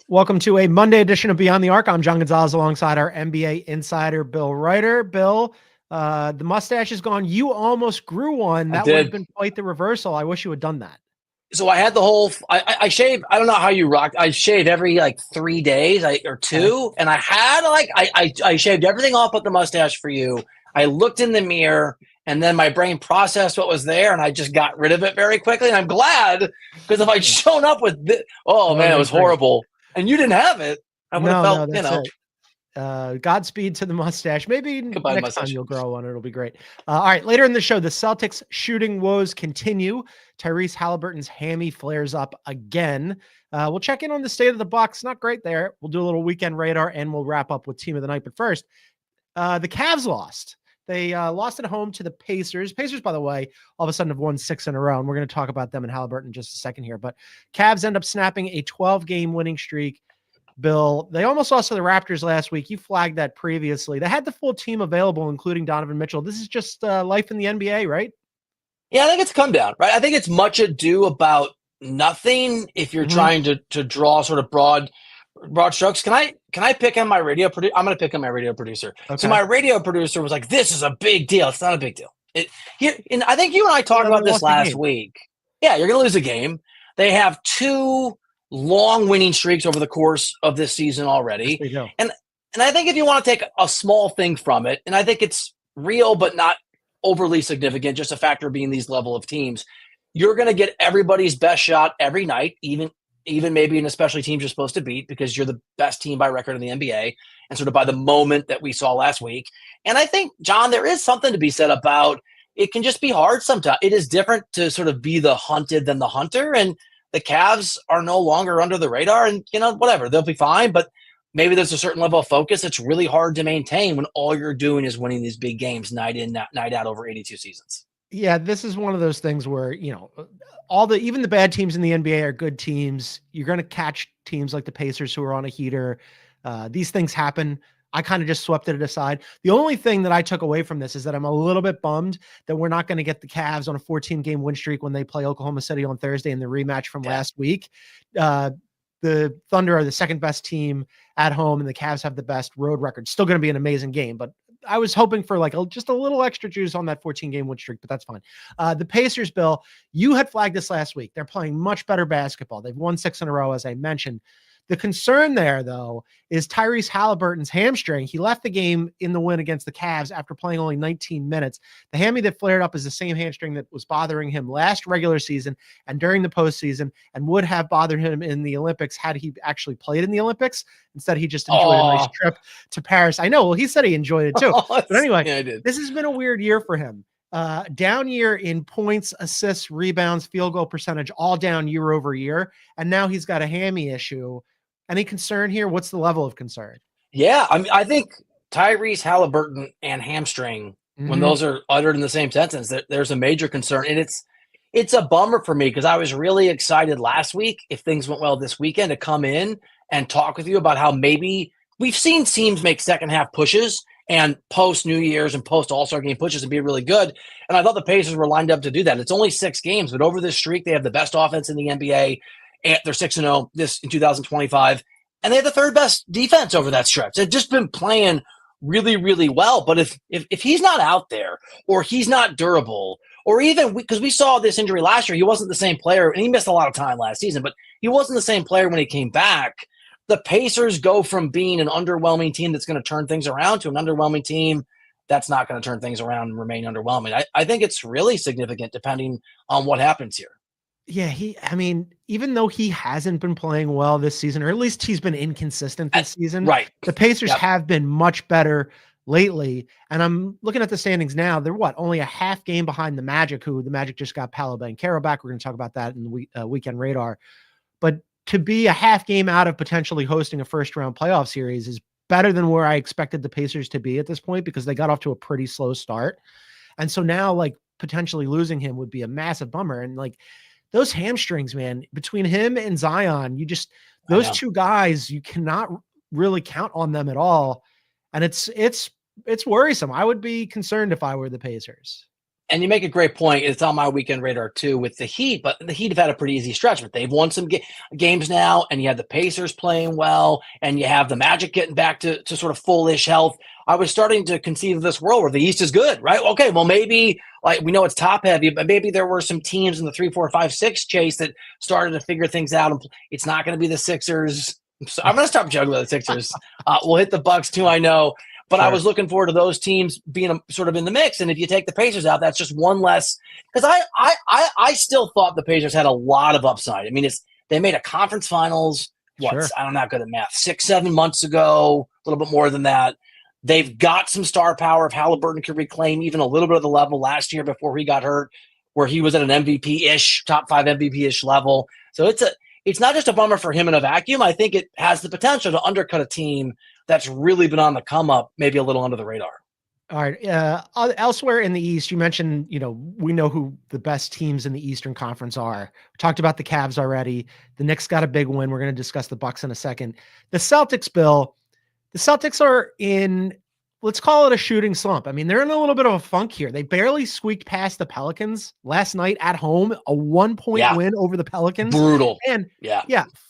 Welcome to a Monday edition of Beyond the Arc. I'm John Gonzalez alongside our NBA insider, Bill Ryder. Bill, the mustache is gone. You almost grew one. That would have been quite the reversal. I wish you had done that. So I had the whole, I shave. I don't know how you rock. I shave every 3 days or two. And I had I shaved everything off but the mustache for you. I looked in the mirror and then my brain processed what was there and I just got rid of it very quickly. And I'm glad because if I'd shown up with this, man, it was horrible. And you didn't have it. I would have felt, it. Godspeed to the mustache. Maybe next time you'll grow one. It'll be great. All right. Later in the show, the Celtics shooting woes continue. Tyrese Halliburton's hammy flares up again. We'll check in on the state of the Bucks. Not great there. We'll do a little weekend radar and we'll wrap up with team of the night. But first, the Cavs lost. They lost at home to the Pacers. Pacers, by the way, all of a sudden have won 6 in a row. And we're going to talk about them and Halliburton in just a second here. But Cavs end up snapping a 12-game winning streak. Bill, they almost lost to the Raptors last week. You flagged that previously. They had the full team available, including Donovan Mitchell. This is just life in the NBA, right? Yeah, I think it's come down, right? I think it's much ado about nothing if you're trying to draw sort of broad strokes. Can I pick on my radio producer? I'm going to pick on my radio producer. Okay. So my radio producer was like, "This is a big deal." It's not a big deal. And I think you and I talked about this last week. Yeah, you're going to lose a game. They have 2 long winning streaks over the course of this season already. And I think if you want to take a small thing from it, and I think it's real but not overly significant, just a factor of being these level of teams, you're going to get everybody's best shot every night, even maybe and especially teams you're supposed to beat because you're the best team by record in the NBA and sort of by the moment that we saw last week. And I think, John, there is something to be said about it can just be hard sometimes. It is different to sort of be the hunted than the hunter, and the Cavs are no longer under the radar and, whatever, they'll be fine. But maybe there's a certain level of focus. It's really hard to maintain when all you're doing is winning these big games night in, night out over 82 seasons. Yeah, this is one of those things where, even the bad teams in the NBA are good teams. You're going to catch teams like the Pacers who are on a heater. These things happen. I kind of just swept it aside. The only thing that I took away from this is that I'm a little bit bummed that we're not going to get the Cavs on a 14-game win streak when they play Oklahoma City on Thursday in the rematch from last week. The Thunder are the second best team at home, and the Cavs have the best road record. Still going to be an amazing game, but I was hoping for just a little extra juice on that 14-game win streak, but that's fine. The Pacers, Bill, you had flagged this last week. They're playing much better basketball. They've won 6 in a row, as I mentioned. The concern there, though, is Tyrese Halliburton's hamstring. He left the game in the win against the Cavs after playing only 19 minutes. The hammy that flared up is the same hamstring that was bothering him last regular season and during the postseason and would have bothered him in the Olympics had he actually played in the Olympics. Instead, he just enjoyed a nice trip to Paris. I know. Well, he said he enjoyed it too. But anyway, this has been a weird year for him. Down year in points, assists, rebounds, field goal percentage, all down year over year. And now he's got a hammy issue. Any concern here? What's the level of concern? Yeah, I think Tyrese Halliburton and hamstring, when those are uttered in the same sentence, there's a major concern. And it's a bummer for me because I was really excited last week, if things went well this weekend, to come in and talk with you about how maybe we've seen teams make second half pushes and post New Year's and post All-Star game pushes and be really good. And I thought the Pacers were lined up to do that. It's only 6 games, but over this streak, they have the best offense in the NBA. And they're 6-0 this in 2025, and they have the 3rd best defense over that stretch. They've just been playing really, really well. But if he's not out there, or he's not durable, or even because we saw this injury last year, he wasn't the same player, and he missed a lot of time last season, but he wasn't the same player when he came back. The Pacers go from being an underwhelming team that's going to turn things around to an underwhelming team that's not going to turn things around and remain underwhelming. I think it's really significant depending on what happens here. Yeah, even though he hasn't been playing well this season, or at least he's been inconsistent this season, right? The Pacers have been much better lately. And I'm looking at the standings now. They're only a half game behind the Magic, who the Magic just got Paolo Banchero back. We're going to talk about that in the weekend radar. But to be a half game out of potentially hosting a first-round playoff series is better than where I expected the Pacers to be at this point because they got off to a pretty slow start. And so now, potentially losing him would be a massive bummer. And, those hamstrings, man, between him and Zion, those 2 guys, you cannot really count on them at all. And it's worrisome. I would be concerned if I were the Pacers. And you make a great point. It's on my weekend radar too with the Heat, but the Heat have had a pretty easy stretch. But they've won some games now, and you have the Pacers playing well, and you have the Magic getting back to sort of full-ish health. I was starting to conceive of this world where the East is good, right? Okay, well, maybe like we know it's top-heavy, but maybe there were some teams in the 3, 4, 5, 6 chase that started to figure things out. And it's not going to be the Sixers. So I'm going to stop joking about the Sixers. We'll hit the Bucks too, I know. But sure. I was looking forward to those teams being sort of in the mix. And if you take the Pacers out, that's just one less. Because I still thought the Pacers had a lot of upside. I mean, they made a conference finals, I'm not good at math, 6-7 months ago, a little bit more than that. They've got some star power. If Halliburton could reclaim even a little bit of the level last year before he got hurt, where he was at an MVP-ish, top 5 MVP-ish level. So it's not just a bummer for him in a vacuum. I think it has the potential to undercut a team that's really been on the come up, maybe a little under the radar. All right. Elsewhere in the East, you mentioned, we know who the best teams in the Eastern Conference are. We talked about the Cavs already. The Knicks got a big win. We're going to discuss the Bucks in a second. The Celtics, Bill, the Celtics are in, let's call it a shooting slump. I mean, they're in a little bit of a funk here. They barely squeaked past the Pelicans last night at home, a 1-point win over the Pelicans. Brutal. And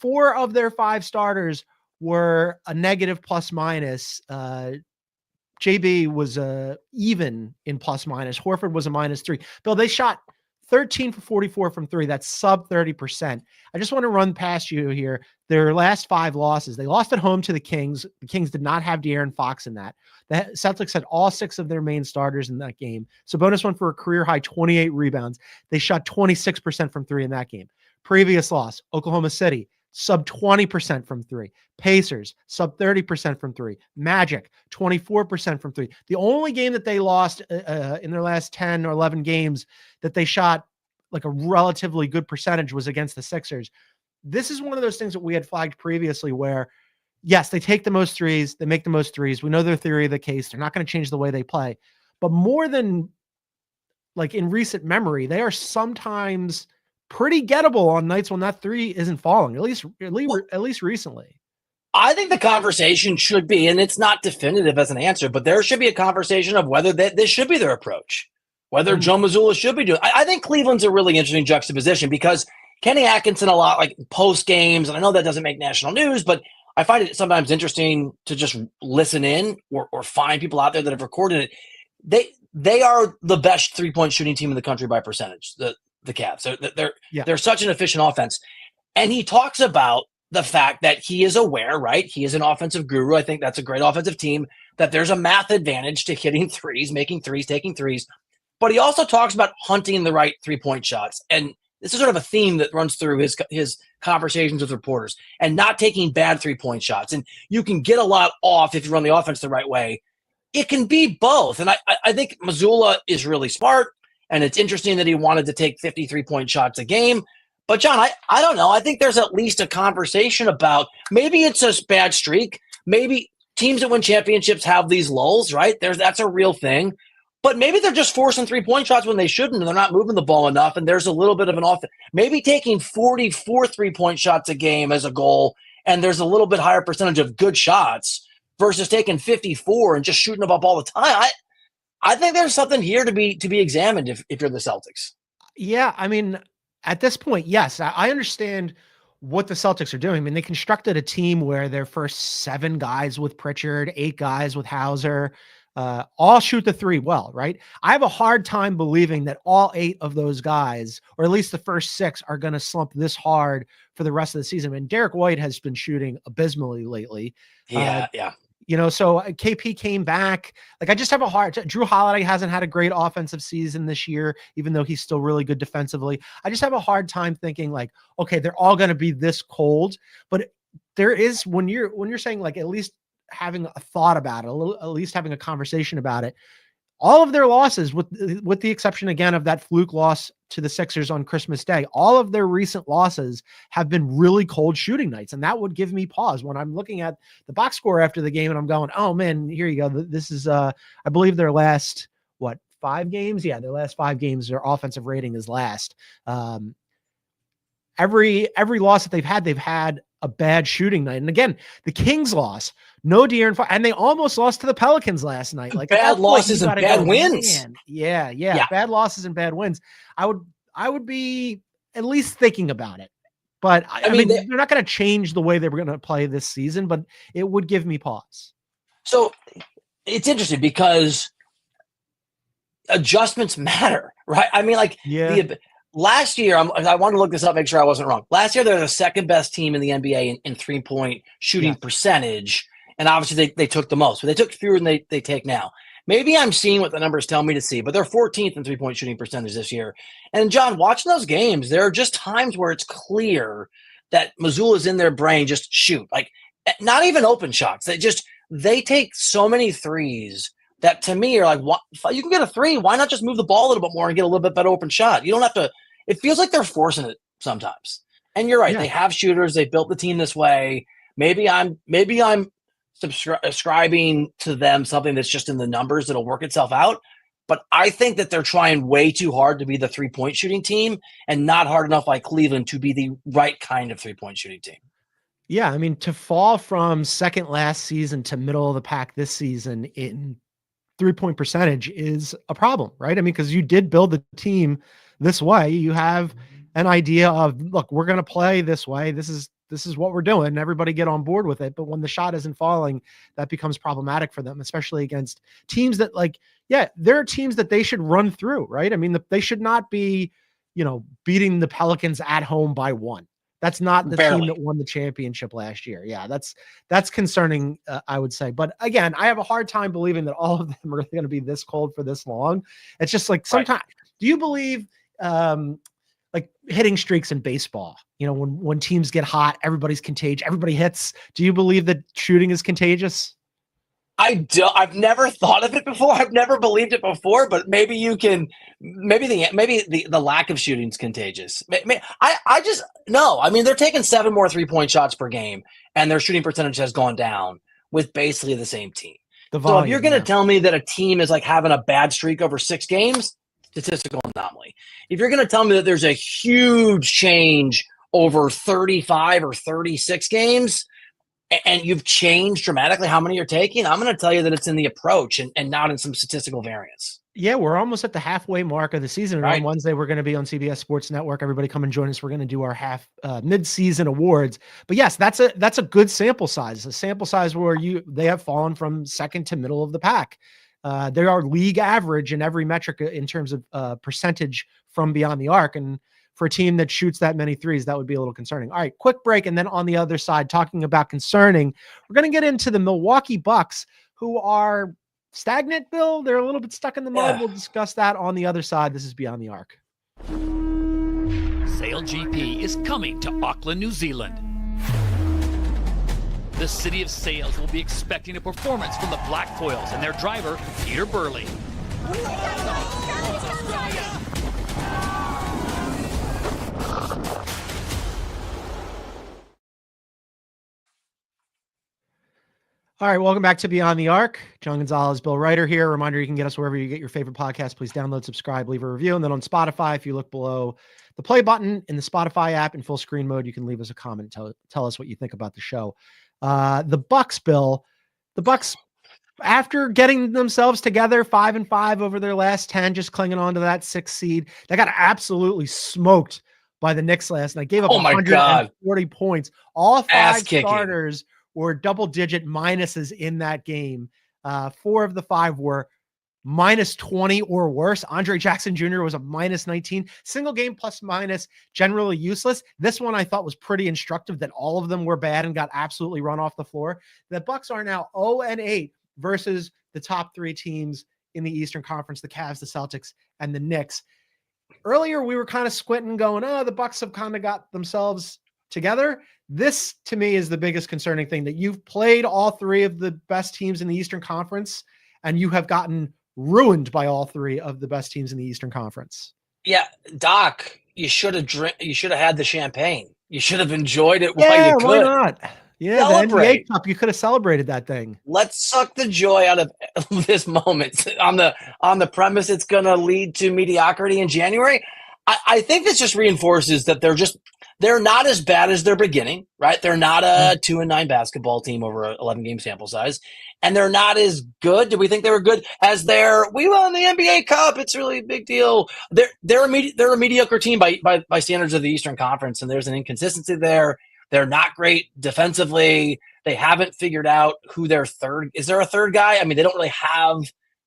4 of their 5 starters were a negative plus minus. JB was even in plus minus. Horford was a -3. Bill, they shot 13 for 44 from 3. That's sub 30%. I just want to run past you here. Their last 5 losses, they lost at home to the Kings. The Kings did not have De'Aaron Fox in that. The Celtics had all 6 of their main starters in that game. Sabonis went for a career high 28 rebounds. They shot 26% from 3 in that game. Previous loss, Oklahoma City, sub 20% from 3. Pacers, sub 30% from 3. Magic, 24% from 3. The only game that they lost in their last 10 or 11 games that they shot like a relatively good percentage was against the Sixers. This is one of those things that we had flagged previously where, yes, they take the most threes. They make the most threes. We know their theory of the case. They're not going to change the way they play. But more than like in recent memory, they are sometimes pretty gettable on nights when that 3 isn't falling, at least recently. I think the conversation should be, and it's not definitive as an answer, but there should be a conversation of whether this should be their approach, whether Joe Mazzulla should be doing. I think Cleveland's a really interesting juxtaposition because Kenny Atkinson a lot like post games, and I know that doesn't make national news, but I find it sometimes interesting to just listen in or find people out there that have recorded it. They are the best 3-point shooting team in the country by percentage. The Cavs. They're such an efficient offense. And he talks about the fact that he is aware, right? He is an offensive guru. I think that's a great offensive team, that there's a math advantage to hitting threes, making threes, taking threes. But he also talks about hunting the right 3-point shots. And this is sort of a theme that runs through his conversations with reporters, and not taking bad 3-point shots. And you can get a lot off if you run the offense the right way. It can be both. And I think Mazzulla is really smart. And it's interesting that he wanted to take 53-point shots a game. But, John, I don't know. I think there's at least a conversation about maybe it's a bad streak. Maybe teams that win championships have these lulls, right? That's a real thing. But maybe they're just forcing 3-point shots when they shouldn't, and they're not moving the ball enough, and there's a little bit of an offense. Maybe taking 44 3-point shots a game as a goal, and there's a little bit higher percentage of good shots versus taking 54 and just shooting them up all the time. I think there's something here to be examined if you're the Celtics. Yeah, I mean, at this point, yes, I understand what the Celtics are doing. I mean, they constructed a team where their first 7 guys with Pritchard, 8 guys with Hauser, all shoot the 3 well, right? I have a hard time believing that all 8 of those guys, or at least the first 6, are going to slump this hard for the rest of the season. I mean, Derek White has been shooting abysmally lately. Yeah. So KP came back. Like, I just have a hard – Drew Holiday hasn't had a great offensive season this year, even though he's still really good defensively. I just have a hard time thinking, like, okay, they're all going to be this cold. But there is – when you're saying, like, at least having a thought about it, at least having a conversation about it, all of their losses, with the exception, again, of that fluke loss to the Sixers on Christmas Day, all of their recent losses have been really cold shooting nights. And that would give me pause when I'm looking at the box score after the game and I'm going, oh man, here you go. This is, I believe their last, 5 games? Yeah, their last 5 games, their offensive rating is last. Every loss that they've had a bad shooting night. And again, the Kings lost, no De'Aaron Fox, and they almost lost to the Pelicans last night. Like bad losses and bad wins. Man. Yeah, bad losses and bad wins. I would be at least thinking about it. But I mean, they're not going to change the way they were going to play this season, but it would give me pause. So it's interesting because adjustments matter, right? I mean, like last year, I wanted to look this up, make sure I wasn't wrong. Last year, they're the second best team in the NBA in 3-point shooting percentage. And obviously they took the most, but they took fewer than they take now. Maybe I'm seeing what the numbers tell me to see, but they're 14th in 3-point shooting percentage this year. And John, watching those games, there are just times where it's clear that Mazzulla's in their brain, just shoot. Like, not even open shots. They take so many threes that to me are like, what, you can get a three. Why not just move the ball a little bit more and get a little bit better open shot? You don't have to. It feels like they're forcing it sometimes. And you're right. Yeah. They have shooters. They built the team this way. Maybe I'm ascribing to them something that's just in the numbers that'll work itself out. But I think that they're trying way too hard to be the 3-point shooting team and not hard enough like Cleveland to be the right kind of 3-point shooting team. Yeah, I mean, to fall from second last season to middle of the pack this season in 3-point percentage is a problem, right? I mean, because you did build the team this way. You have an idea of, look, we're going to play this way. This is what we're doing. Everybody get on board with it. But when the shot isn't falling, that becomes problematic for them, especially against teams that there are teams that they should run through, right? I mean, they should not be, beating the Pelicans at home by 1. That's not the team that won the championship last year. Yeah, that's concerning, I would say. But again, I have a hard time believing that all of them are going to be this cold for this long. It's just like sometimes, do you believe like hitting streaks in baseball? When teams get hot, everybody's contagious. Everybody hits. Do you believe that shooting is contagious? I've never thought of it before. I've never believed it before, but maybe you can. Maybe the lack of shooting is contagious. I just no. I mean, they're taking 7 more 3-point shots per game, and their shooting percentage has gone down with basically the same team. So if you're going to tell me that a team is like having a bad streak over 6 games, statistical anomaly. If you're going to tell me that there's a huge change over 35 or 36 games, and you've changed dramatically how many you're taking, I'm going to tell you that it's in the approach and not in some statistical variance. Yeah, we're almost at the halfway mark of the season. Right. On Wednesday, we're going to be on CBS Sports Network. Everybody come and join us. We're going to do our mid-season awards. But yes, that's a good sample size. A sample size where they have fallen from second to middle of the pack. They are league average in every metric in terms of percentage from beyond the arc. And for a team that shoots that many threes, that would be a little concerning. All right, quick break. And then on the other side, talking about concerning, we're going to get into the Milwaukee Bucks, who are stagnant, Bill. They're a little bit stuck in the mud. We'll discuss that on the other side. This is Beyond the Arc. Sail GP is coming to Auckland, New Zealand. The City of Sails will be expecting a performance from the Black Foils and their driver, Peter Burley. All right, welcome back to Beyond the Arc. John Gonzalez, Bill Ryder here. Reminder, you can get us wherever you get your favorite podcast. Please download, subscribe, leave a review. And then on Spotify, if you look below the play button in the Spotify app in full screen mode, you can leave us a comment and tell us what you think about the show. The Bucks, Bill, after getting themselves together 5-5 over their last 10, just clinging on to that 6th seed, they got absolutely smoked by the Knicks last night. Gave up 140 points. All 5 starters were double-digit minuses in that game. 4 of the 5 were -20 or worse. Andre Jackson Jr. was a -19. Single game plus minus, generally useless. This one I thought was pretty instructive that all of them were bad and got absolutely run off the floor. The Bucks are now 0-8 versus the top 3 teams in the Eastern Conference, the Cavs, the Celtics, and the Knicks. Earlier, we were kind of squinting going, the Bucks have kind of got themselves together. This, to me, is the biggest concerning thing, that you've played all 3 of the best teams in the Eastern Conference, and you have gotten ruined by all 3 of the best teams in the Eastern Conference. Yeah, Doc, you should have had the champagne. You should have enjoyed it while you could. Why not? Yeah, celebrate. The NBA Cup, you could have celebrated that thing. Let's suck the joy out of this moment on the premise it's going to lead to mediocrity in January. I think this just reinforces that they're not as bad as they're beginning, right? They're not a 2-9 basketball team over an 11-game sample size, and they're not as good. Do we think they were good as we won the NBA Cup? It's really a big deal. They're a mediocre team by standards of the Eastern Conference, and there's an inconsistency there. They're not great defensively. They haven't figured out who their third is. There a third guy? I mean, they don't really have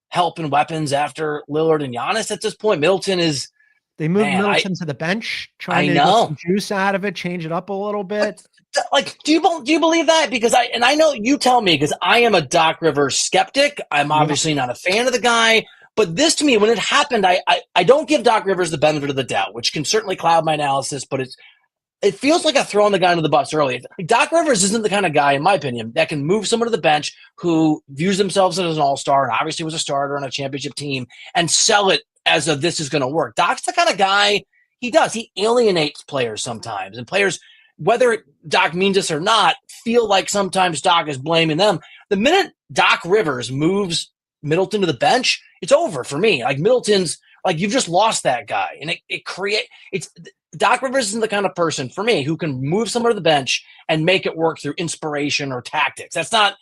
help and weapons after Lillard and Giannis at this point. Middleton is. They moved Middleton to the bench, trying to get some juice out of it, change it up a little bit. Like, do you believe that? Because I know you tell me, because I am a Doc Rivers skeptic. I'm obviously not a fan of the guy. But this, to me, when it happened, I don't give Doc Rivers the benefit of the doubt, which can certainly cloud my analysis. But it feels like I'm throwing the guy under the bus early. Like, Doc Rivers isn't the kind of guy, in my opinion, that can move someone to the bench who views themselves as an all-star and obviously was a starter on a championship team and sell it as of this is going to work. Doc's the kind of guy, he alienates players sometimes, and players, whether Doc means this or not, feel like sometimes Doc is blaming them. The minute Doc Rivers moves Middleton to the bench, it's over for me. Like, Middleton's, like, you've just lost that guy, and Doc Rivers isn't the kind of person for me who can move someone to the bench and make it work through inspiration or tactics. That's not,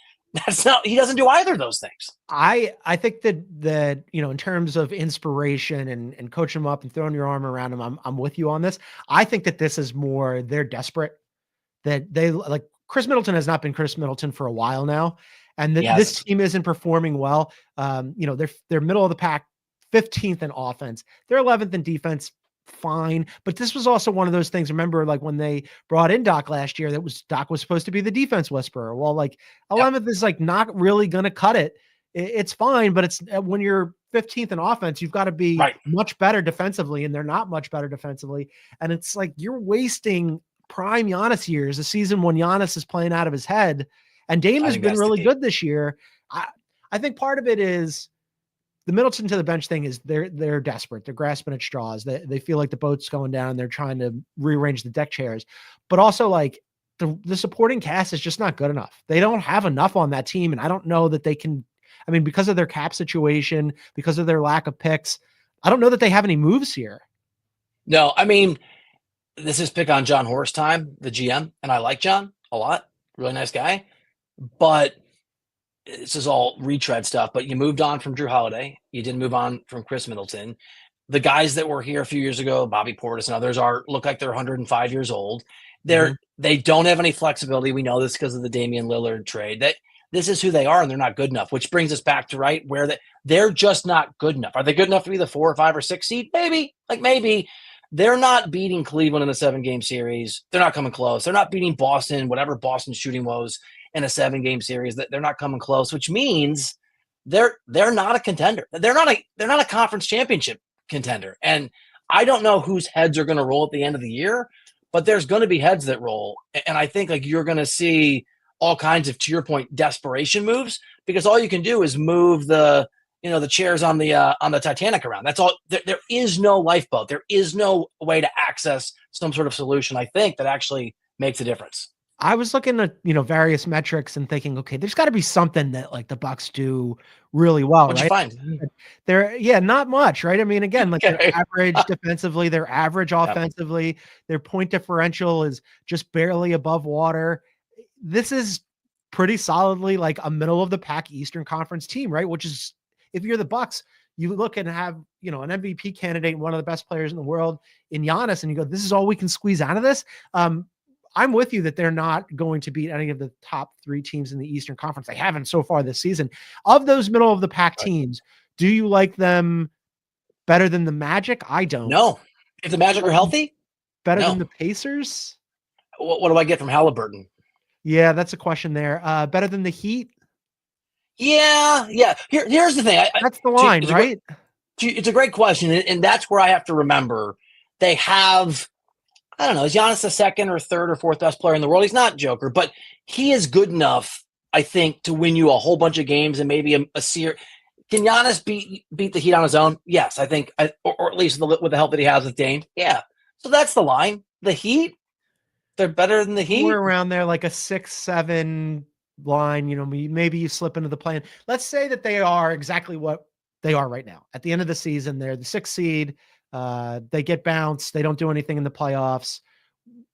he doesn't do either of those things. I think that, in terms of inspiration and coaching them up and throwing your arm around them, I'm with you on this. I think that this is more, they're desperate, that they, like, Chris Middleton has not been Chris Middleton for a while now. And this team isn't performing well. They're middle of the pack, 15th in offense. They're 11th in defense. Fine. But this was also one of those things. Remember, like, when they brought in Doc last year, Doc was supposed to be the defense whisperer. Well, like, 11th is like not really going to cut it. It's fine, but it's when you're 15th in offense, you've got to be much better defensively, and they're not much better defensively. And it's like you're wasting prime Giannis years, a season when Giannis is playing out of his head. And Dame has been really good this year. I think part of it is the Middleton to the bench thing is they're desperate. They're grasping at straws. They feel like the boat's going down. They're trying to rearrange the deck chairs, but also, like, the supporting cast is just not good enough. They don't have enough on that team. And I don't know that they can, I mean, because of their cap situation, because of their lack of picks, I don't know that they have any moves here. No, I mean, this is pick on John Horst time, the GM. And I like John a lot. Really nice guy, but this is all retread stuff, but you moved on from Drew Holiday. You didn't move on from Chris Middleton. The guys that were here a few years ago, Bobby Portis and others, look like they're 105 years old. They don't have any flexibility. We know this because of the Damian Lillard trade. That this is who they are, and they're not good enough. Which brings us back to where they're just not good enough. Are they good enough to be the 4 or 5 or 6 seed? Maybe. They're not beating Cleveland in a 7-game series. They're not coming close. They're not beating Boston, whatever Boston's shooting was in a 7-game series. That they're not coming close, which means they're not a contender. They're not a conference championship contender. And I don't know whose heads are going to roll at the end of the year, but there's going to be heads that roll. And I think, like, you're going to see all kinds of, to your point, desperation moves, because all you can do is move the chairs on the Titanic around. That's all. There is no lifeboat. There is no way to access some sort of solution, I think, that actually makes a difference. I was looking at, various metrics and thinking, okay, there's got to be something that, like, the Bucks do really well. What'd right? you find? They're not much, right? I mean, again, like, they're average defensively, they're average offensively, their point differential is just barely above water. This is pretty solidly like a middle of the pack Eastern Conference team, right? Which is, if you're the Bucks, you look and have, an MVP candidate, one of the best players in the world in Giannis, and you go, this is all we can squeeze out of this. I'm with you that they're not going to beat any of the top 3 teams in the Eastern Conference. They haven't so far this season. Of those middle of the pack teams, do you like them better than the Magic? I don't. No. If the Magic are healthy? Better than the Pacers? What do I get from Halliburton? Yeah, that's a question there. Better than the Heat? Yeah. Here's the thing. That's the line, right? It's a great question, and that's where I have to remember they have, I don't know, is Giannis the 2nd or 3rd or 4th best player in the world? He's not Joker, but he is good enough, I think, to win you a whole bunch of games and maybe a series. Can Giannis beat the Heat on his own? Yes, I think, or at least with the help that he has with Dame. Yeah. So that's the line. The Heat, they're better than the Heat. We're around there, like a 6-7 line. Maybe you slip into the play-in. Let's say that they are exactly what they are right now. At the end of the season, they're the 6th seed. They get bounced. They don't do anything in the playoffs.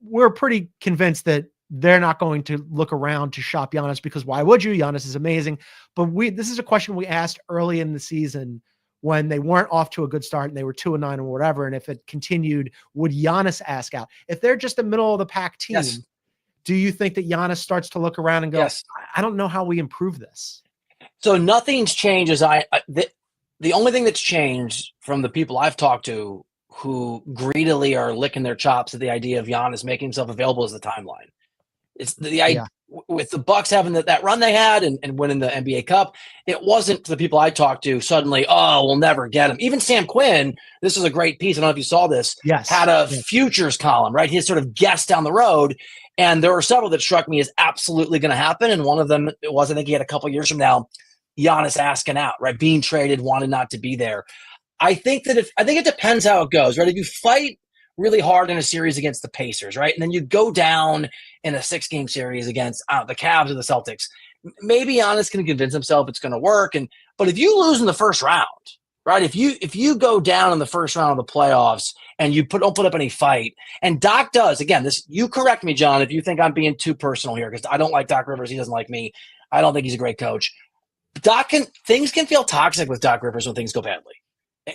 We're pretty convinced that they're not going to look around to shop Giannis, because why would you? Giannis is amazing. But this is a question we asked early in the season when they weren't off to a good start and they were 2-9 or whatever. And if it continued, would Giannis ask out? If they're just a middle of the pack team, Yes. do you think that Giannis starts to look around and go, Yes. I don't know how we improve this? So nothing's changed. The only thing that's changed from the people I've talked to who greedily are licking their chops at the idea of Giannis making himself available is the timeline. It's the idea with the Bucks having that run they had and winning the NBA Cup. It wasn't, to the people I talked to, suddenly, oh, we'll never get him. Even Sam Quinn, this is a great piece. I don't know if you saw this. Yes. Had a futures column, right? His sort of guess down the road. And there were several that struck me as absolutely going to happen. And one of them was, I think he had a couple years from now, Giannis asking out, right? Being traded, wanted not to be there. I think it depends how it goes, right? If you fight really hard in a series against the Pacers, right? And then you go down in a 6-game series against the Cavs or the Celtics, maybe Giannis can convince himself it's going to work. But if you lose in the first round, right? If you go down in the first round of the playoffs and you don't put up any fight, and Doc does, again, you correct me, John, if you think I'm being too personal here, because I don't like Doc Rivers. He doesn't like me. I don't think he's a great coach. Things can feel toxic with Doc Rivers when things go badly.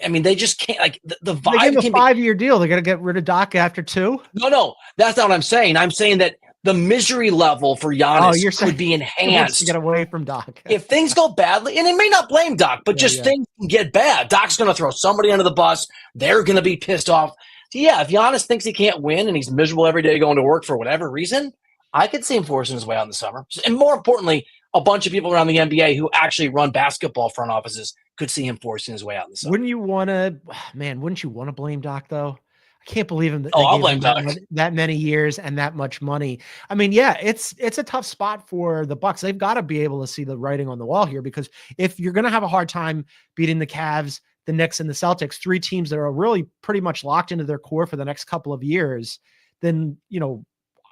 I mean, they just can't, like, the vibe. They gave him a 5-year deal. They're going to get rid of Doc after 2? No, that's not what I'm saying. I'm saying that the misery level for Giannis could be enhanced. To get away from Doc. If things go badly, and it may not blame Doc, but things can get bad. Doc's going to throw somebody under the bus. They're going to be pissed off. So yeah, if Giannis thinks he can't win and he's miserable every day going to work for whatever reason, I could see him forcing his way out in the summer. And more importantly, a bunch of people around the NBA who actually run basketball front offices could see him forcing his way out in the summer. Wouldn't you want to blame Doc, though? I can't believe him. I'll blame Doc. That many years and that much money. I mean, yeah, it's a tough spot for the Bucks. They've got to be able to see the writing on the wall here, because if you're going to have a hard time beating the Cavs, the Knicks, and the Celtics, 3 teams that are really pretty much locked into their core for the next couple of years, then,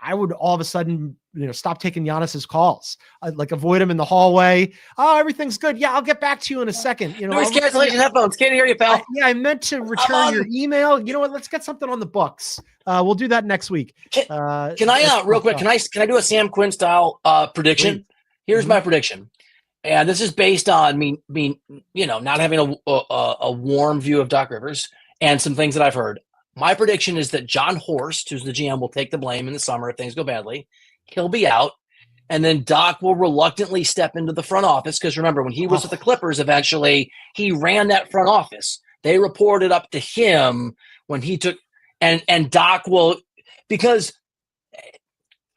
I would all of a sudden, stop taking Giannis's calls. I'd avoid him in the hallway. Oh, everything's good. Yeah, I'll get back to you in a second. Noise cancellation headphones. Can't hear you, pal. I meant to return your email. You know what? Let's get something on the books. We'll do that next week. Can I real quick? Can I do a Sam Quinn style prediction? Please. Here's my prediction, and this is based on me not having a warm view of Doc Rivers and some things that I've heard. My prediction is that John Horst, who's the GM, will take the blame in the summer if things go badly. He'll be out. And then Doc will reluctantly step into the front office, because remember, when he was with the Clippers, eventually he ran that front office. They reported up to him when he took – and Doc will – because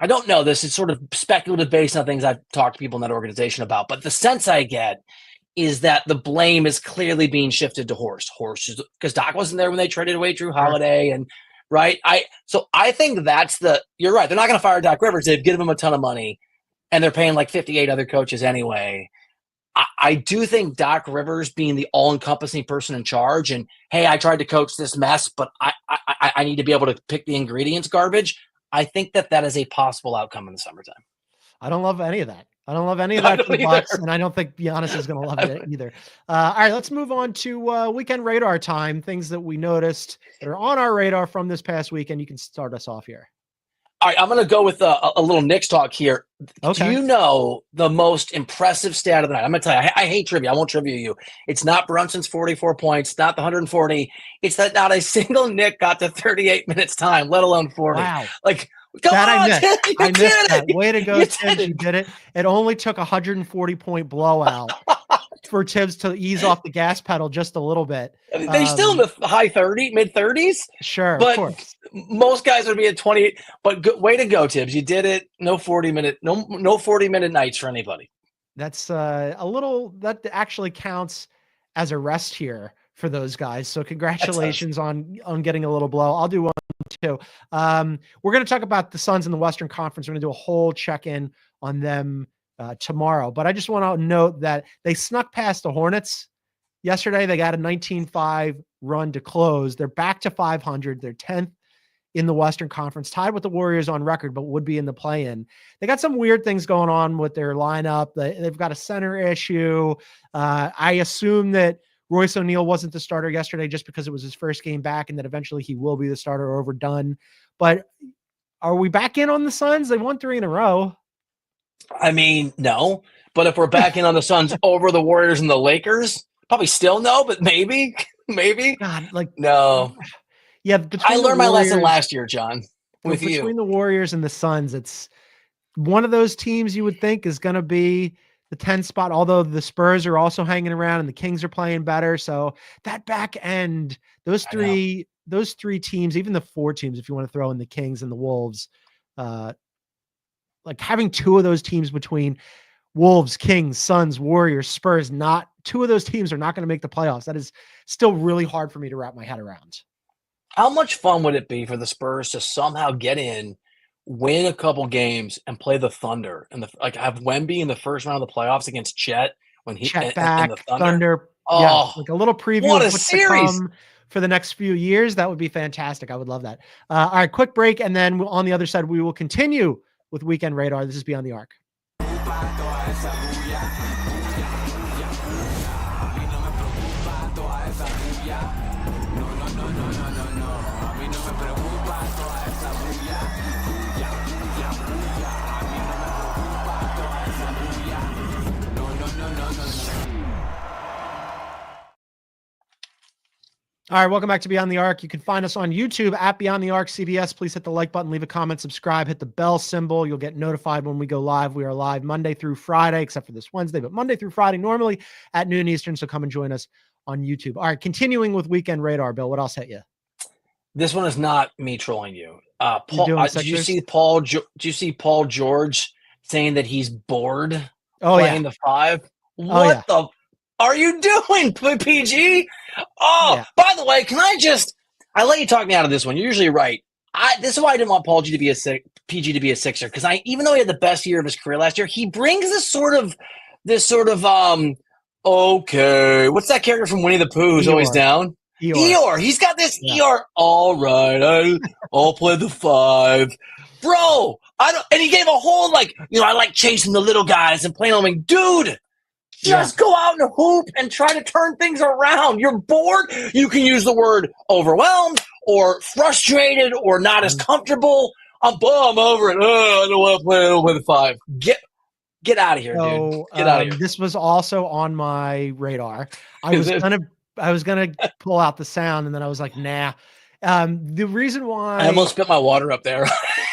I don't know this. It's sort of speculative based on things I've talked to people in that organization about. But the sense I get is that the blame is clearly being shifted to Horst. Horst, because Doc wasn't there when they traded away Drew Holiday, and right. So I think you're right. They're not going to fire Doc Rivers. They've given him a ton of money, and they're paying like 58 other coaches anyway. I do think Doc Rivers being the all-encompassing person in charge, and hey, I tried to coach this mess, but I need to be able to pick the ingredients garbage. I think that is a possible outcome in the summertime. I don't love any of that. I don't love any of that for the Bucks, and I don't think Giannis is going to love it either. All right, let's move on to weekend radar time, things that we noticed that are on our radar from this past weekend. You can start us off here. All right, I'm going to go with a little Knicks talk here. Okay. Do you know the most impressive stat of the night? I'm going to tell you, I hate trivia. I won't trivia you. It's not Brunson's 44 points, not the 140. It's that not a single Knick got to 38 minutes time, let alone 40. Wow. Come on, I missed that. It. Way to go, Thibs. You did it. It only took a 140-point blowout for Thibs to ease off the gas pedal just a little bit. They're still in the high 30s, mid-30s. Sure, but of course. Most guys would be at 28. But way to go, Thibs. You did it. No 40-minute nights for anybody. That's that actually counts as a rest here for those guys. So congratulations on getting a little blow. I'll do one too. We're going to talk about the Suns in the Western Conference. We're going to do a whole check-in on them tomorrow. But I just want to note that they snuck past the Hornets yesterday. They got a 19-5 run to close. They're back to 500. They're 10th in the Western Conference, tied with the Warriors on record, but would be in the play-in. They got some weird things going on with their lineup. They've got a center issue. I assume that Royce O'Neal wasn't the starter yesterday just because it was his first game back, and that eventually he will be the starter overdone. But are we back in on the Suns? They won 3 in a row. I mean, no. But if we're back in on the Suns over the Warriors and the Lakers, probably still no, but maybe. God, like no. Yeah, I learned my lesson last year, John, with you. Between the Warriors and the Suns, it's one of those teams you would think is going to be the 10th spot, although the Spurs are also hanging around and the Kings are playing better. So that back end, those three teams, even the 4 teams, if you want to throw in the Kings and the Wolves, like having 2 of those teams between Wolves, Kings, Suns, Warriors, Spurs, not 2 of those teams are not going to make the playoffs. That is still really hard for me to wrap my head around. How much fun would it be for the Spurs to somehow get in, win a couple games, and play the Thunder, and have Wemby in the first round of the playoffs against Chet when he Chet back, and the Thunder? Oh, yeah, like a little preview what of a what's series to come for the next few years. That would be fantastic. I would love that. All right, quick break, and then on the other side, we will continue with Weekend Radar. This is Beyond the Arc. All right, welcome back to Beyond the Arc. You can find us on YouTube at Beyond the Arc CBS. Please hit the like button, leave a comment, subscribe, hit the bell symbol. You'll get notified when we go live. We are live Monday through Friday, except for this Wednesday, but Monday through Friday, normally at noon Eastern. So come and join us on YouTube. All right, continuing with Weekend Radar, Bill, what else hit you? This one is not me trolling you. Paul, did you see Paul? Did you see Paul George saying that he's bored playing the 5? What the are you doing, PG? By the way, can I let you talk me out of this one. You're usually right. This is why I didn't want PG to be a Sixer, because even though he had the best year of his career last year, he brings this sort of okay, what's that character from Winnie the Pooh who's always down? Eeyore. He's got this Eeyore. All right, I'll play the 5. Bro, and he gave a whole I like chasing the little guys and playing them. Like, dude, just go out and hoop and try to turn things around. You're bored. You can use the word overwhelmed or frustrated or not as comfortable. I'm over it. I don't want to play the 5. Get out of here, dude. Get out of here. This was also on my radar. I was gonna pull out the sound, and then I was like, nah. The reason why I almost spit my water up there.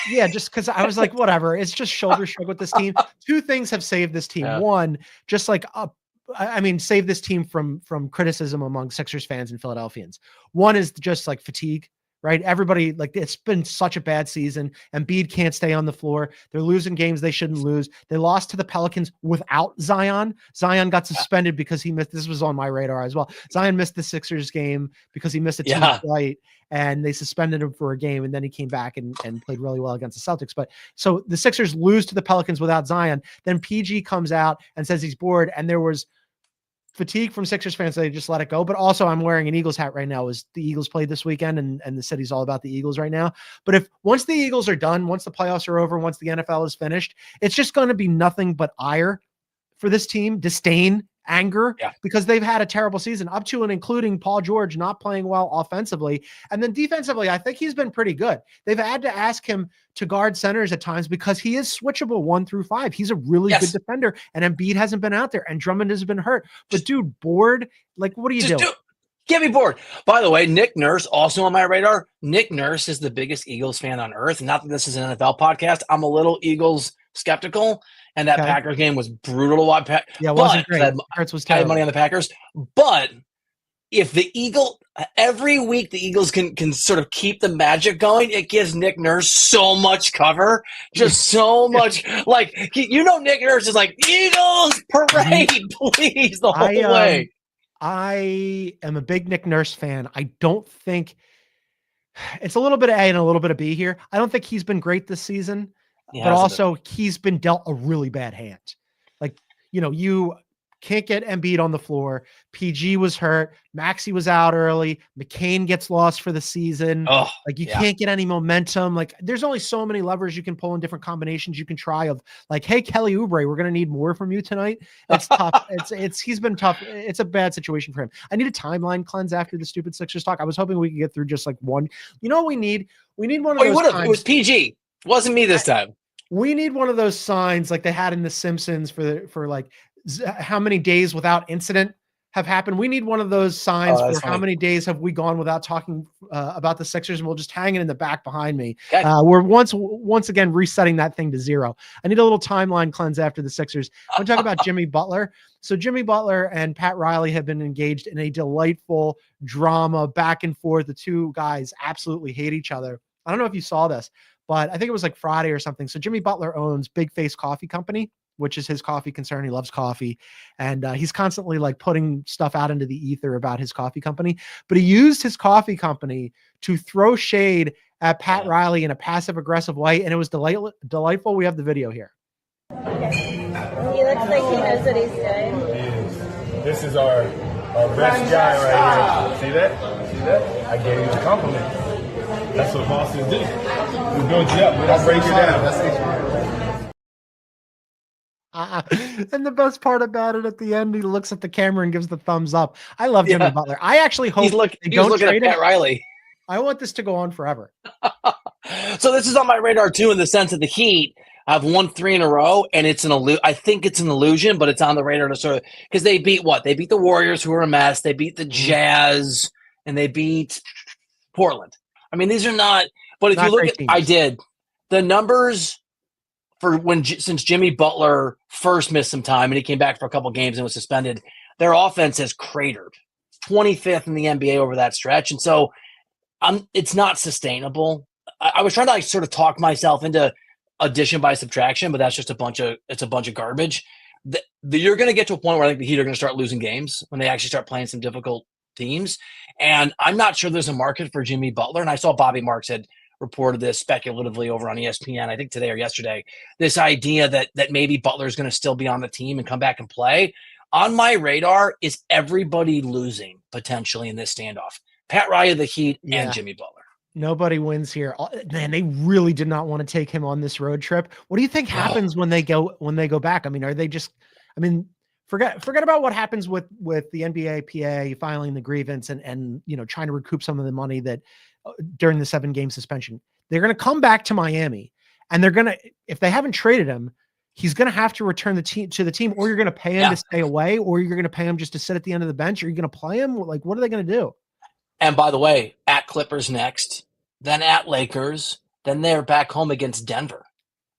Yeah, just because I was like, whatever. It's just shoulder shrug with this team. 2 things have saved this team. Yeah. One, just save this team from criticism among Sixers fans and Philadelphians. One is just fatigue, right? Everybody, it's been such a bad season. Embiid can't stay on the floor. They're losing games they shouldn't lose. They lost to the Pelicans without Zion. Zion got suspended because he missed. This was on my radar as well. Zion missed the Sixers game because he missed a team flight, and they suspended him for a game, and then he came back and played really well against the Celtics. But so the Sixers lose to the Pelicans without Zion. Then PG comes out and says he's bored, and there was fatigue from Sixers fans, so they just let it go. But also, I'm wearing an Eagles hat right now, as the Eagles played this weekend, and the city's all about the Eagles right now. But once the Eagles are done, once the playoffs are over, once the NFL is finished, it's just going to be nothing but ire for this team, disdain, anger, because they've had a terrible season, up to and including Paul George not playing well offensively. And then defensively, I think he's been pretty good. They've had to ask him to guard centers at times because he is switchable 1 through 5. He's a really good defender, and Embiid hasn't been out there, and Drummond has been hurt. But dude, bored? What are you doing? Get me bored. By the way, Nick Nurse, also on my radar. Nick Nurse is the biggest Eagles fan on earth. Not that this is an NFL podcast. I'm a little Eagles skeptical, and that Packers game was brutal to watch. Yeah, it wasn't great. Hurts was terrible. I had money on the Packers. But if every week the Eagles can sort of keep the magic going, it gives Nick Nurse so much cover. Just so much. Nick Nurse is like, Eagles parade, please, the whole way. I am a big Nick Nurse fan. I don't think it's a little bit of A and a little bit of B here. I don't think he's been great this season, but also he's been dealt a really bad hand. You Can't get Embiid on the floor. PG was hurt. Maxey was out early. McCain gets lost for the season. Oh, like you can't get any momentum. Like there's only so many levers you can pull in, different combinations you can try of like, hey, Kelly Oubre, we're going to need more from you tonight. It's tough. He's been tough. It's a bad situation for him. I need a timeline cleanse after the stupid Sixers talk. I was hoping we could get through just like one. You know what we need? We need one of those times. It was PG. It wasn't me this time. We need one of those signs like they had in The Simpsons for like how many days without incident have happened. We need one of those signs for how many days have we gone without talking about the Sixers, and we'll just hang it in the back behind me. Okay. We're once again resetting that thing to 0. I need a little timeline cleanse after the Sixers. I want to talk about Jimmy Butler. So Jimmy Butler and Pat Riley have been engaged in a delightful drama back and forth. The two guys absolutely hate each other. I don't know if you saw this, but I think it was like Friday or something. So Jimmy Butler owns Big Face Coffee Company, which is his coffee concern. He loves coffee. And he's constantly like putting stuff out into the ether about his coffee company. But he used his coffee company to throw shade at Pat Riley in a passive aggressive way. And it was delightful. We have the video here. Okay. He looks like he knows what he's doing. He is. This is our best guy right here. See that? See that? I gave you a compliment. That's what bosses do. We build you up. We don't break you down. And the best part about it, at the end, he looks at the camera and gives the thumbs up. I love Jimmy Butler. I actually hope he's looking at Pat Riley. I want this to go on forever. So this is on my radar too, in the sense of the Heat. I've won 3 in a row, and it's I think it's an illusion, but it's on the radar to sort of, because they beat what? They beat the Warriors, who are a mess. They beat the Jazz, and they beat Portland. I mean, these are not. But if you look at, the numbers for since Jimmy Butler first missed some time and he came back for a couple games and was suspended, their offense has cratered. 25th in the NBA over that stretch, and so it's not sustainable. I was trying to like sort of talk myself into addition by subtraction, but that's just a bunch of garbage. You're going to get to a point where I think the Heat are going to start losing games when they actually start playing some difficult teams. And I'm not sure there's a market for Jimmy Butler. And I saw Bobby Marks had reported this speculatively over on ESPN, I think today or yesterday, this idea that maybe Butler is going to still be on the team and come back and play. On my radar is everybody losing potentially in this standoff. Pat Riley, the Heat, and Jimmy Butler. Nobody wins here. Man, they really did not want to take him on this road trip. What do you think happens when they go back? I mean, are they just, forget about what happens with the NBA PA filing the grievance and trying to recoup some of the money that during the 7-game suspension. They're going to come back to Miami, and they're going to, if they haven't traded him, he's going to have to return to the team, or you're going to pay him to stay away, or you're going to pay him just to sit at the end of the bench. Or you're going to play him. Like, what are they going to do? And by the way, at Clippers next, then at Lakers, then they're back home against Denver,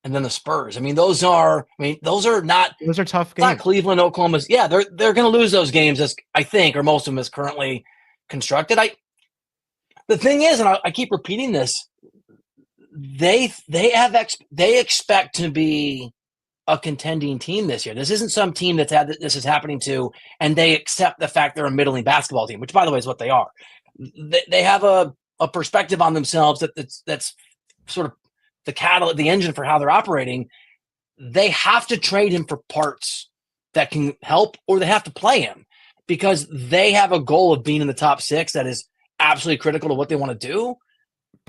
and then the Spurs. Those are tough games. Not Cleveland, Oklahoma. Yeah, they're going to lose those games, as I think, or most of them is currently constructed. The thing is, and I keep repeating this, they expect to be a contending team this year. This isn't some team this is happening to, and they accept the fact they're a middling basketball team, which, by the way, is what they are. They have a perspective on themselves that's sort of the catalyst, the engine for how they're operating. They have to trade him for parts that can help, or they have to play him because they have a goal of being in the top 6 that is absolutely critical to what they want to do.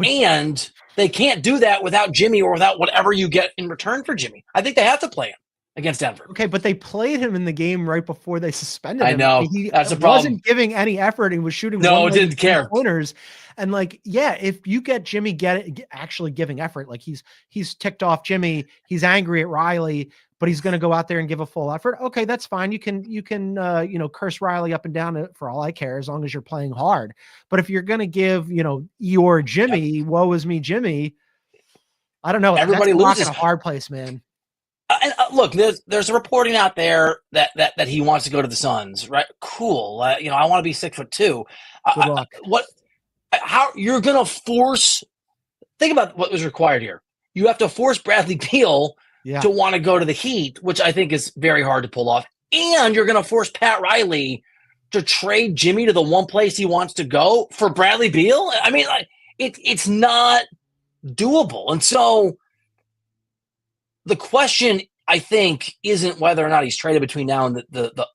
And they can't do that without Jimmy or without whatever you get in return for Jimmy. I think they have to play him against Denver. Okay, but they played him in the game right before they suspended him. I know. That's a problem. Wasn't giving any effort. He was shooting didn't care. Pointers. And if you get Jimmy actually giving effort, like he's ticked off Jimmy, he's angry at Riley, but he's going to go out there and give a full effort. Okay, that's fine. You can curse Riley up and down for all I care, as long as you're playing hard. But if you're going to give, Eeyore Jimmy, woe is me, Jimmy, I don't know. Everybody loses. In a hard place, man. And look, there's a reporting out there that he wants to go to the Suns, right? Cool. I want to be 6'2". Good luck. How you're going to force? Think about what was required here. You have to force Bradley Beal to want to go to the Heat, which I think is very hard to pull off. And you're going to force Pat Riley to trade Jimmy to the one place he wants to go for Bradley Beal. It's not doable. And so the question I think isn't whether or not he's traded between now and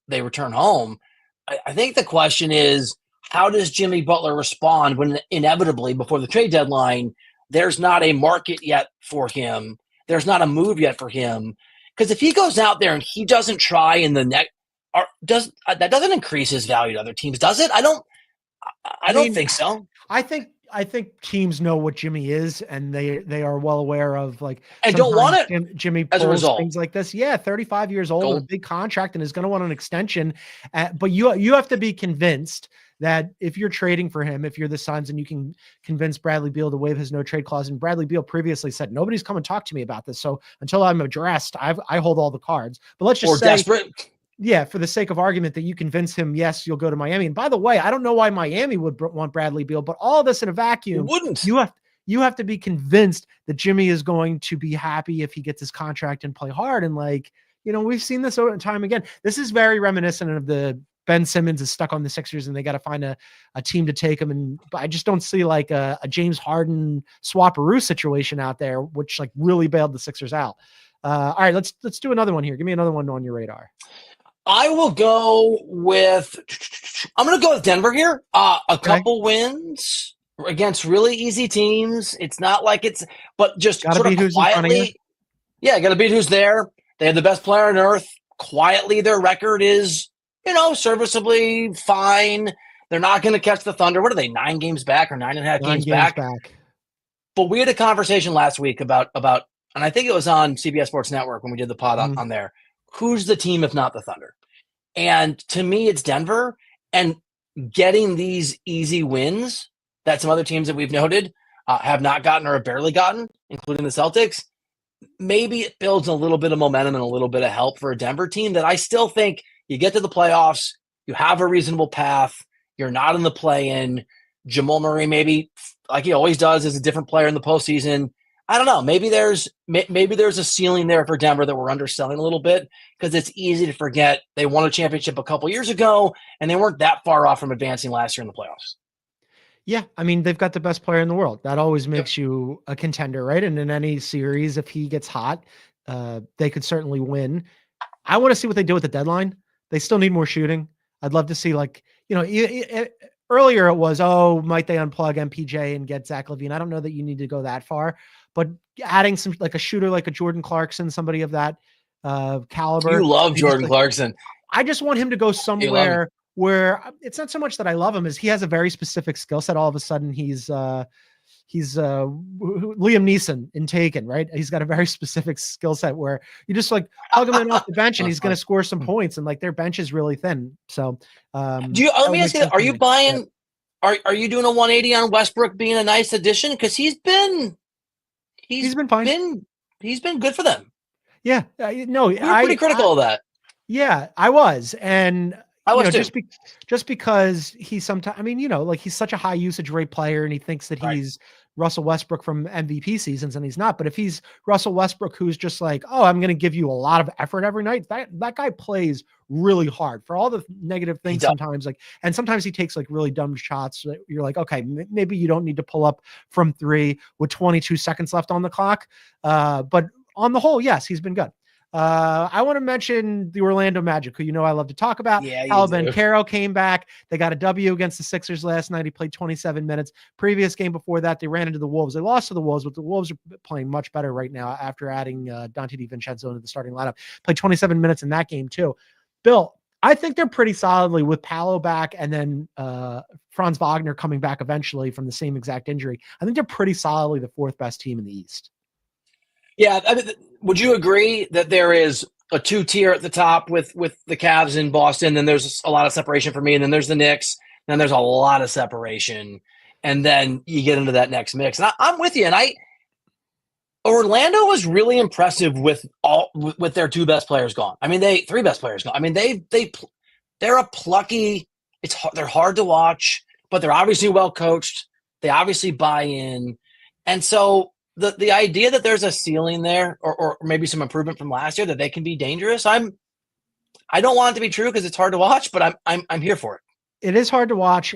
they return home. I think the question is, how does Jimmy Butler respond when inevitably before the trade deadline, there's not a market yet for him. There's not a move yet for him. Because if he goes out there and he doesn't try in the next, that doesn't increase his value to other teams, does it? I don't think so. I think teams know what Jimmy is, and they are well aware of and don't want it. Jimmy as a result, things like this. Yeah, 35 years old, a big contract, and is going to want an extension. But you have to be convinced that if you're trading for him, if you're the Suns, and you can convince Bradley Beal to waive his no trade clause, and Bradley Beal previously said nobody's come and talk to me about this, so until I'm addressed, I hold all the cards. But let's just say, desperate. Yeah, for the sake of argument, that you convince him, yes, you'll go to Miami. And by the way, I don't know why Miami would want Bradley Beal, but all this in a vacuum, wouldn't. You have to be convinced that Jimmy is going to be happy if he gets his contract and play hard. And we've seen this over and time again. This is very reminiscent of the Ben Simmons is stuck on the Sixers and they got to find a team to take him. And I just don't see a James Harden swaparoo situation out there, which really bailed the Sixers out. All right, let's do another one here. Give me another one on your radar. I will go with I'm going to go with Denver here. A couple wins against really easy teams. It's not like it's, but just gotta sort beat of who's in front of you. quietly. Yeah, got to beat who's there. They have the best player on earth. Quietly, their record is, serviceably fine. They're not going to catch the Thunder. What are they, 9 games back or 9.5 games back? But we had a conversation last week about, and I think it was on CBS Sports Network when we did the pod on there. Who's the team if not the Thunder? And to me, it's Denver. And getting these easy wins that some other teams that we've noted have not gotten or have barely gotten, including the Celtics, maybe it builds a little bit of momentum and a little bit of help for a Denver team that I still think you get to the playoffs, you have a reasonable path, you're not in the play-in. Jamal Murray, maybe, like he always does, is a different player in the postseason. I don't know. Maybe there's a ceiling there for Denver that we're underselling a little bit because it's easy to forget they won a championship a couple years ago and they weren't that far off from advancing last year in the playoffs. Yeah, I mean, they've got the best player in the world. That always makes you a contender, right? And in any series, if he gets hot, they could certainly win. I want to see what they do with the deadline. They still need more shooting. I'd love to see, earlier it was, might they unplug MPJ and get Zach LaVine? I don't know that you need to go that far, but adding some a shooter like a Jordan Clarkson, somebody of that caliber. You love Jordan Clarkson. I just want him to go somewhere where it's not so much that I love him, as he has a very specific skill set. All of a sudden he's Liam Neeson in Taken, right? He's got a very specific skill set where you just hug him in off the bench and he's going to score some points, and their bench is really thin. So let me ask you, are you buying, are you doing a 180 on Westbrook being a nice addition? Because he's been fine. He's been good for them. Yeah. No, you're pretty critical of that. Yeah, I was. And I was too. Just because he's sometimes, he's such a high usage rate player and he thinks that he's Russell Westbrook from MVP seasons, and he's not. But if he's Russell Westbrook, who's just I'm going to give you a lot of effort every night, that guy plays really hard for all the negative things sometimes. And sometimes he takes really dumb shots. You're okay, maybe you don't need to pull up from 3 with 22 seconds left on the clock. But on the whole, yes, he's been good. I want to mention the Orlando Magic, who I love to talk about. Yeah, Al Bencaro came back. They got a W against the Sixers last night. He played 27 minutes. Previous game before that, they ran into the Wolves. They lost to the Wolves, but the Wolves are playing much better right now after adding Dante DiVincenzo into the starting lineup. Played 27 minutes in that game too. Bill, I think they're pretty solidly with Paolo back and then Franz Wagner coming back eventually from the same exact injury. I think they're pretty solidly the 4th best team in the East. Yeah, would you agree that there is a 2-tier at the top with the Cavs in Boston, then there's a lot of separation for me, and then there's the Knicks, then there's a lot of separation, and then you get into that next mix. And I'm with you, and Orlando was really impressive with their 2 best players gone. 3 best players gone. They're a plucky. They're hard to watch, but they're obviously well coached. They obviously buy in, and so. The idea that there's a ceiling there or maybe some improvement from last year that they can be dangerous, I don't want it to be true because it's hard to watch, but I'm here for it. It is hard to watch,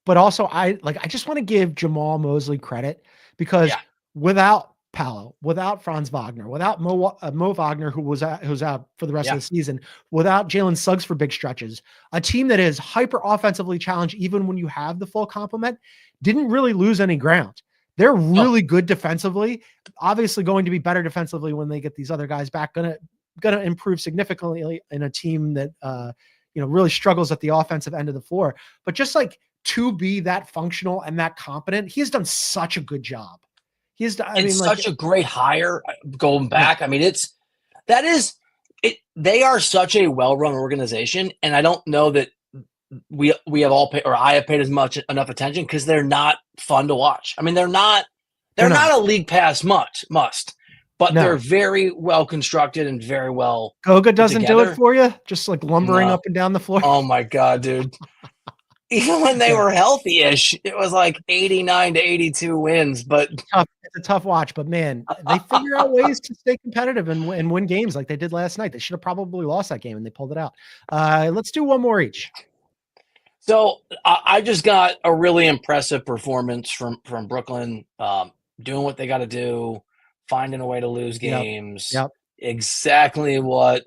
but also I just want to give Jamal Mosley credit because without Paolo, without Franz Wagner, without Mo Wagner, who's out for the rest of the season, without Jalen Suggs for big stretches, a team that is hyper offensively challenged, even when you have the full complement, didn't really lose any ground. They're really good defensively, obviously going to be better defensively when they get these other guys back, gonna improve significantly in a team that, really struggles at the offensive end of the floor, but just like to be that functional and that competent, he has done such a good job. It's such a great hire going back. I mean, they are such a well-run organization, and I don't know that we have all paid, or I have paid enough attention, because they're not fun to watch. I mean, they're not a league pass must, but they're very well constructed and very well. Goga doesn't do it for you, just like lumbering up and down the floor. Oh my God, dude. Even when they were healthy-ish, it was like 89 to 82 wins. But it's a tough watch. But man, they figure out ways to stay competitive and win games like they did last night. They should have probably lost that game, and they pulled it out. Let's do one more each. So I just got a really impressive performance from Brooklyn, doing what they got to do, finding a way to lose games. Yep. Exactly what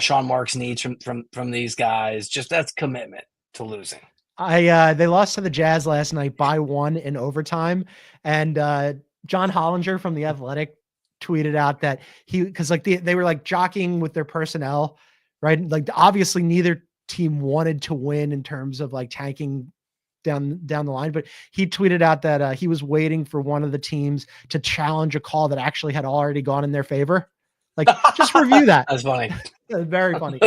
Sean Marks needs from these guys. Just that's commitment to losing. They lost to the Jazz last night by 1 in overtime, and John Hollinger from The Athletic tweeted out that because they were like jockeying with their personnel, right? Like obviously neither team wanted to win in terms of like tanking down the line, but he tweeted out that he was waiting for one of the teams to challenge a call that actually had already gone in their favor. Like, just review that. That's funny. Very funny.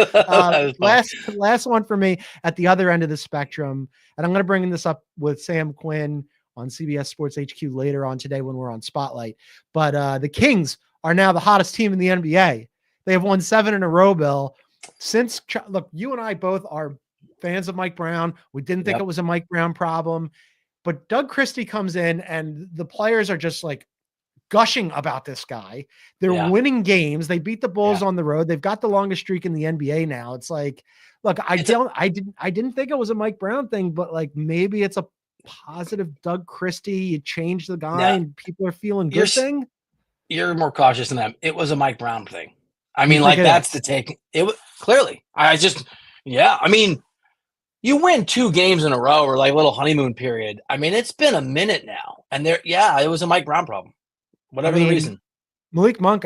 Last one for me at the other end of the spectrum, and I'm going to bring this up with Sam Quinn on CBS Sports HQ later on today when we're on Spotlight. But the Kings are now the hottest team in the NBA. They have won 7 in a row, Bill. Look, you and I both are fans of Mike Brown. We didn't think it was a Mike Brown problem, but Doug Christie comes in, and the players are just like gushing about this guy. They're winning games. They beat the Bulls on the road. They've got the longest streak in the NBA now. It's like, look, I didn't think it was a Mike Brown thing, but like maybe it's a positive Doug Christie. You change the guy and people are feeling good thing. You're more cautious than them. It was a Mike Brown thing. I mean, like that's the take. It was clearly. I mean, you win 2 games in a row, or like a little honeymoon period. I mean, it's been a minute now, and it was a Mike Brown problem. Whatever the reason. Malik Monk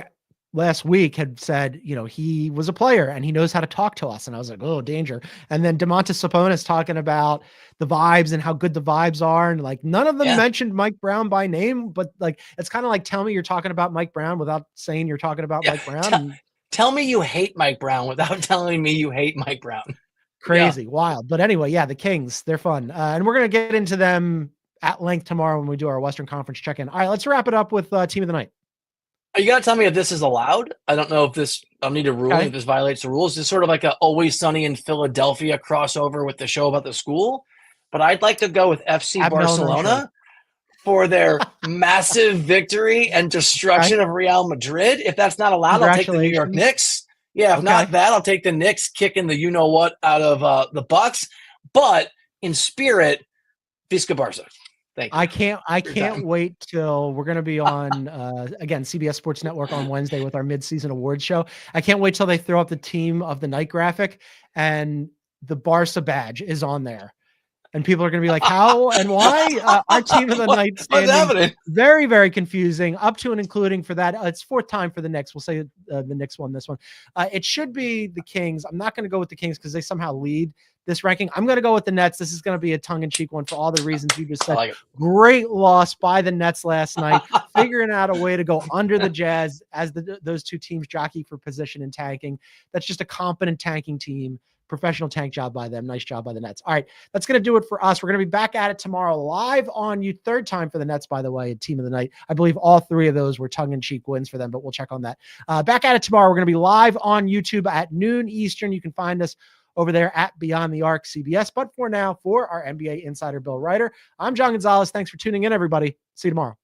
last week had said, he was a player and he knows how to talk to us. And I was like, oh, danger. And then Domantas Sabonis talking about the vibes and how good the vibes are. And like, none of them mentioned Mike Brown by name, but like, it's kind of like, tell me you're talking about Mike Brown without saying you're talking about Mike Brown. Tell me you hate Mike Brown without telling me you hate Mike Brown. Crazy, wild. But anyway, the Kings, they're fun. And we're going to get into them at length tomorrow when we do our Western Conference check-in. All right, let's wrap it up with Team of the Night. You got to tell me if this is allowed. I don't know if I'll need a ruling if this violates the rules. It's sort of like a Always Sunny in Philadelphia crossover with the show about the school. But I'd like to go with FC Barcelona for their massive victory and destruction of Real Madrid. If that's not allowed, I'll take the New York Knicks. Yeah, if not that, I'll take the Knicks kicking the you-know-what out of the Bucks. But in spirit, Visca Barca. Thank you. I can't wait till we're going to be on, again, CBS Sports Network on Wednesday with our mid-season awards show. I can't wait till they throw up the Team of the Night graphic and the Barca badge is on there. And people are going to be like, how and why? Our Team of the Night standing. Very, very confusing, up to and including for that. It's 4th time for the Knicks. We'll say the Knicks won this one. It should be the Kings. I'm not going to go with the Kings because they somehow lead this ranking. I'm going to go with the Nets. This is going to be a tongue-in-cheek one for all the reasons you just said. Great loss by the Nets last night, figuring out a way to go under the Jazz as those 2 teams jockey for position and tanking. That's just a competent tanking team. Professional tank job by them. Nice job by the Nets. All right, that's going to do it for us. We're going to be back at it tomorrow live on you. 3rd time for the Nets, by the way, Team of the Night. I believe all 3 of those were tongue-in-cheek wins for them, but we'll check on that. Back at it tomorrow. We're going to be live on YouTube at noon Eastern. You can find us over there at Beyond the Arc CBS. But for now, for our NBA insider Bill Ryder, I'm John Gonzalez. Thanks for tuning in, everybody. See you tomorrow.